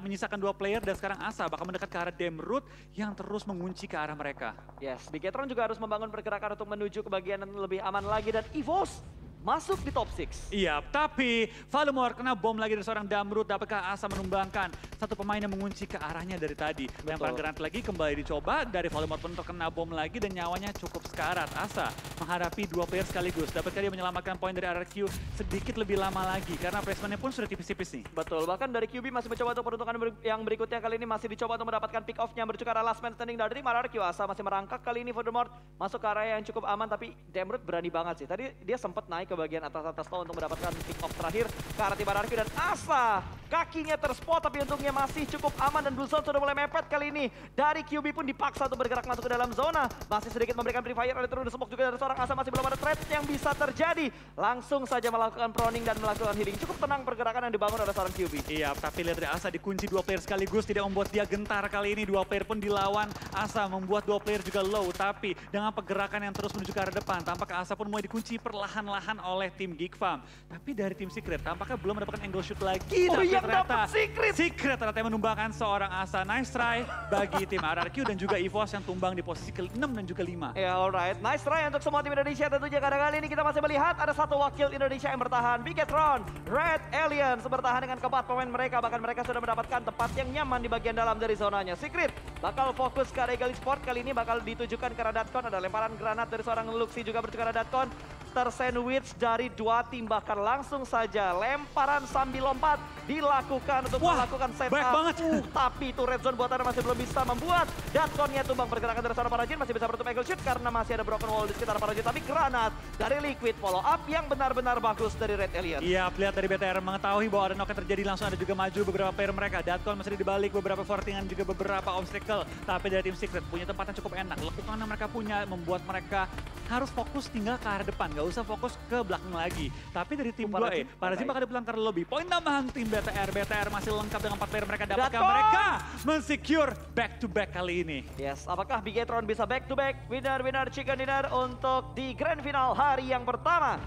menyisakan 2 player dan sekarang Asa bakal mendekat ke arah Demrut yang terus mengunci ke arah mereka. Yes, Bigetron juga harus membangun pergerakan untuk menuju ke bagian yang lebih aman lagi dan EVOS masuk di top 6. Iya, tapi Valemor kena bom lagi dari seorang Damrut. Dapatkah Asa menumbangkan satu pemain yang mengunci ke arahnya dari tadi? Lempar granat lagi kembali dicoba. Dari Valemor pun terkena bom lagi dan nyawanya cukup sekarat. Asa menghadapi 2 player sekaligus. Dapatkah dia menyelamatkan poin dari RRQ sedikit lebih lama lagi? Karena placementnya pun sudah tipis-tipis nih. Betul, bahkan dari QB masih mencoba untuk peruntukan yang berikutnya. Kali ini masih dicoba untuk mendapatkan pick off-nya. Menuju ke arah last man standing dari tim RRQ. Asa masih merangkak kali ini Voldemort masuk ke area yang cukup aman. Tapi Damrut berani banget sih. Tadi dia sempat naik ke bagian atas tower untuk mendapatkan pick off terakhir ke arah tim RRQ. Dan Asa kakinya terspot tapi untungnya masih cukup aman. Dan Blue Zone sudah mulai mepet kali ini. Dari QB pun dipaksa untuk bergerak masuk ke dalam zona. Masih sedikit memberikan free fire oleh turun smoke juga dari seorang Asa. Masih belum ada threat yang bisa terjadi. Langsung saja melakukan proning dan melakukan healing. Cukup tenang pergerakan yang dibangun oleh seorang QB. Iya, tapi lihat dari Asa dikunci 2 player sekaligus tidak membuat dia gentar kali ini. 2 player pun dilawan. Asa membuat 2 player juga low. Tapi dengan pergerakan yang terus menuju ke arah depan, tampaknya Asa pun mulai dikunci perlahan-lahan oleh tim Geek Farm. Tapi dari tim Secret tampaknya belum mendapatkan angle shoot lagi. Oh, tapi yang ternyata dapat Secret ternyata menumbangkan seorang Asa. Nice try bagi tim RRQ dan juga EVOS yang tumbang di posisi ke-6 dan juga 5. Ya alright, nice try untuk semua tim Indonesia tentunya. Karena kali ini kita masih melihat ada satu wakil Indonesia yang bertahan. Bigetron, Red Aliens bertahan dengan keempat pemain mereka. Bahkan mereka sudah mendapatkan tempat yang nyaman di bagian dalam dari zonanya. Secret bakal fokus ke Regal Sport kali ini bakal ditujukan ke arah Datkon. Ada lemparan granat dari seorang Luxi juga bertujuan ke arah Datkon. Tersandwich dari 2 tim, bahkan langsung saja lemparan sambil lompat dilakukan untuk melakukan setup. Tapi itu red zone buatan masih belum bisa membuat Datkonnya tumbang. Pergerakan dari seorang Parajin masih bisa menutup angle shoot karena masih ada broken wall di sekitar Parajin. Tapi granat dari Liquid follow up yang benar-benar bagus dari Red Alien. Iya, lihat dari BTR mengetahui bahwa ada knock yang terjadi, langsung ada juga maju beberapa player mereka. Datkon masih dibalik beberapa fortingan juga beberapa obstacle. Tapi dari tim Secret punya tempat yang cukup enak. Lekukan yang mereka punya membuat mereka harus fokus tinggal ke arah depan, gak usah fokus ke belakang lagi. Tapi dari tim 2E, Parajin bakal dipulang ke lobby. Poin tambahan tim BTR. BTR masih lengkap dengan 4 player mereka. Dapatkah mereka mensecure back to back kali ini? Yes, apakah Bigetron bisa back to back winner chicken dinner untuk di grand final hari yang pertama?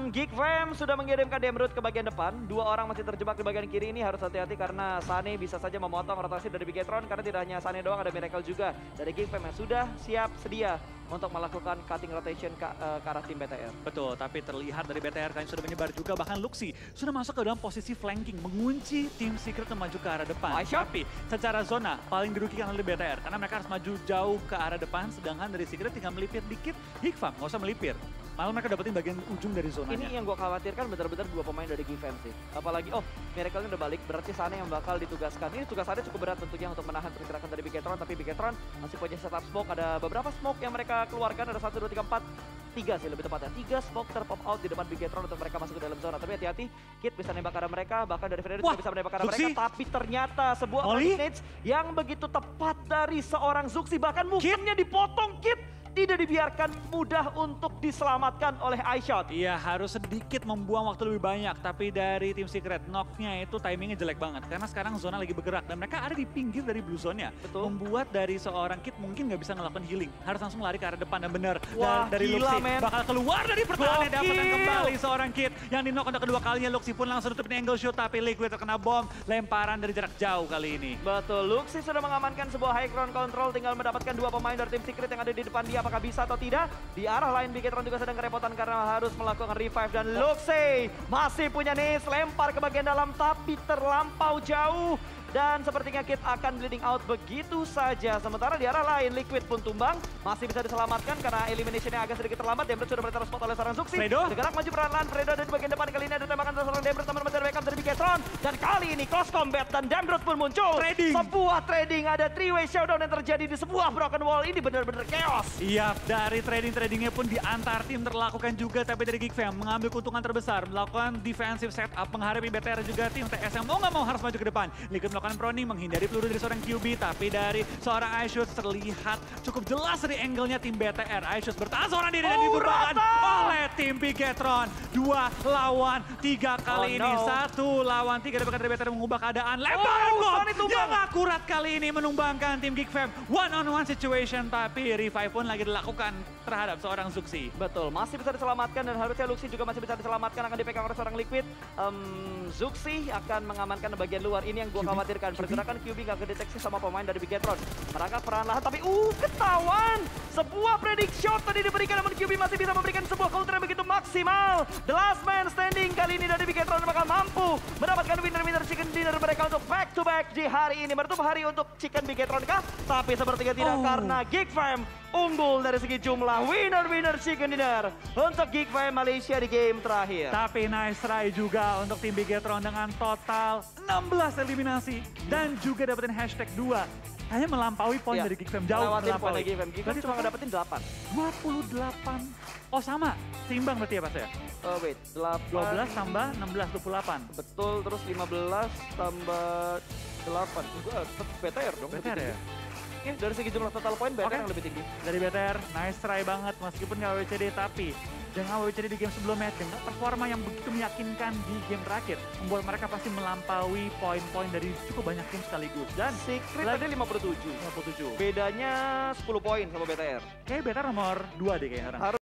Geek Fam sudah mengirimkan Demrut ke bagian depan. 2 orang masih terjebak di bagian kiri ini. Harus hati-hati karena Sane bisa saja memotong rotasi dari Bigetron. Karena tidak hanya Sane doang, ada Miracle juga dari Geek Fam yang sudah siap sedia untuk melakukan cutting rotation ke arah tim BTR. Betul, tapi terlihat dari BTR kalian sudah menyebar juga. Bahkan Luxi sudah masuk ke dalam posisi flanking, mengunci tim Secret untuk maju ke arah depan. Tapi secara zona paling dirugikan oleh BTR karena mereka harus maju jauh ke arah depan. Sedangkan dari Secret tinggal melipir dikit. Geek Fam nggak usah melipir. Malah mereka dapetin bagian ujung dari zonanya. Ini yang gue khawatirkan benar-benar 2 pemain dari Geek Fam sih. Apalagi, Miracle-nya udah balik, berarti Sane yang bakal ditugaskan. Ini tugasannya cukup berat tentunya untuk menahan pergerakan dari Bigetron. Tapi Bigetron masih punya setup smoke. Ada beberapa smoke yang mereka keluarkan. Ada 1, 2, 3, 4. 3 sih lebih tepatnya. 3 smoke terpop out di depan Bigetron untuk mereka masuk ke dalam zona. Tapi hati-hati, Kit bisa nembak ke arah mereka. Bahkan dari Freddy juga bisa menembak ke arah mereka. Tapi ternyata sebuah grenade yang begitu tepat dari seorang Zuxi. Bahkan mungkinnya dipotong Kit. Tidak dibiarkan mudah untuk diselamatkan oleh iShot. Iya, harus sedikit membuang waktu lebih banyak. Tapi dari tim Secret, knock-nya itu timingnya jelek banget. Karena sekarang zona lagi bergerak. Dan mereka ada di pinggir dari blue zone-nya. Membuat dari seorang Kit mungkin nggak bisa ngelakuin healing. Harus langsung lari ke arah depan. Dan benar, dari Luxi bakal keluar dari pertahanan. Dapatkan kembali seorang Kit. Yang di-knock untuk kedua kalinya. Luxi pun langsung tutupin angle shoot. Tapi Liquid terkena bom. Lemparan dari jarak jauh kali ini. Betul, Luxi sudah mengamankan sebuah high ground control. Tinggal mendapatkan 2 pemain dari tim Secret yang ada di depan dia. Apakah bisa atau tidak? Di arah lain Bigetron juga sedang kerepotan karena harus melakukan revive. Dan Luxi masih punya nis, lempar ke bagian dalam tapi terlampau jauh. Dan sepertinya Kit akan bleeding out begitu saja. Sementara di arah lain Liquid pun tumbang. Masih bisa diselamatkan karena eliminationnya agak sedikit terlambat. Demrut sudah bertaruh spot oleh seorang Zuxi. Bergerak maju perlahan-lahan. Fredo ada di bagian depan. Kali ini ada tembakan dari seorang Demrut. Teman-teman dari backup dari Bigetron. Dan kali ini close combat dan Demrut pun muncul. Sebuah trading. Ada 3-way showdown yang terjadi di sebuah broken wall. Ini benar-benar chaos. Iya, dari tradingnya pun di antar tim terlakukan juga. Tapi dari Geek Fam mengambil keuntungan terbesar. Melakukan defensive setup. Menghadapi BTR juga tim TS yang mau nggak mau harus maju ke depan. Liquid melakukan proning, menghindari peluru dari seorang QB, tapi dari seorang iShoot terlihat cukup jelas dari angle-nya tim BTR. iShoot bertahan seorang diri dan dibubarkan oleh tim Bigetron. 2 lawan 3 kali ini. 1 lawan 3 dari BTR mengubah keadaan. Lemparan bom yang akurat kali ini menumbangkan tim Geek Fam. 1-on-1 situation, tapi revive pun lagi lagi dilakukan terhadap seorang Zuxi. Betul, masih bisa diselamatkan dan harusnya Luxi juga masih bisa diselamatkan, akan dipegang oleh seorang Liquid. Zuxi akan mengamankan bagian luar, ini yang gue khawatirkan. Pergerakan QB gak kedeteksi sama pemain dari Bigetron. Merangkak perlahan-lahan tapi ketahuan. Sebuah predict shot tadi diberikan, namun QB masih bisa memberikan sebuah counter yang begitu maksimal. The last man standing kali ini dari Bigetron bakal mampu mendapatkan winner chicken dinner mereka untuk back to back di hari ini. Menutup hari untuk chicken Bigetron kah? Tapi sepertinya tidak, karena Geek Fam unggul dari segi jumlah winner chicken dinner untuk Geek Fam Malaysia di game terakhir. Tapi nice try juga untuk tim Bigetron dengan total 16 eliminasi dan juga dapetin hashtag 2. Hanya melampaui poin dari Geek Fam, jauh melampaui. Geek Fam. Geek Fam cuma ngedapetin 8. 28. Oh sama, seimbang berarti ya Pas ya? Wait, 8. 12 tambah 16, 28. Betul, terus 15 tambah 8. Enggak, tetap BTR dong. BTR ya? Oke, dari segi jumlah total poin BTR yang lebih tinggi. Dari BTR, nice try banget meskipun nggak WCD, tapi dengan WCD di game sebelumnya, dengan performa yang begitu meyakinkan di game terakhir, membuat mereka pasti melampaui poin-poin dari cukup banyak tim sekaligus. Dan Secret tadi 57. 57. Bedanya 10 poin sama BTR. Kayak BTR nomor 2 deh kayaknya sekarang.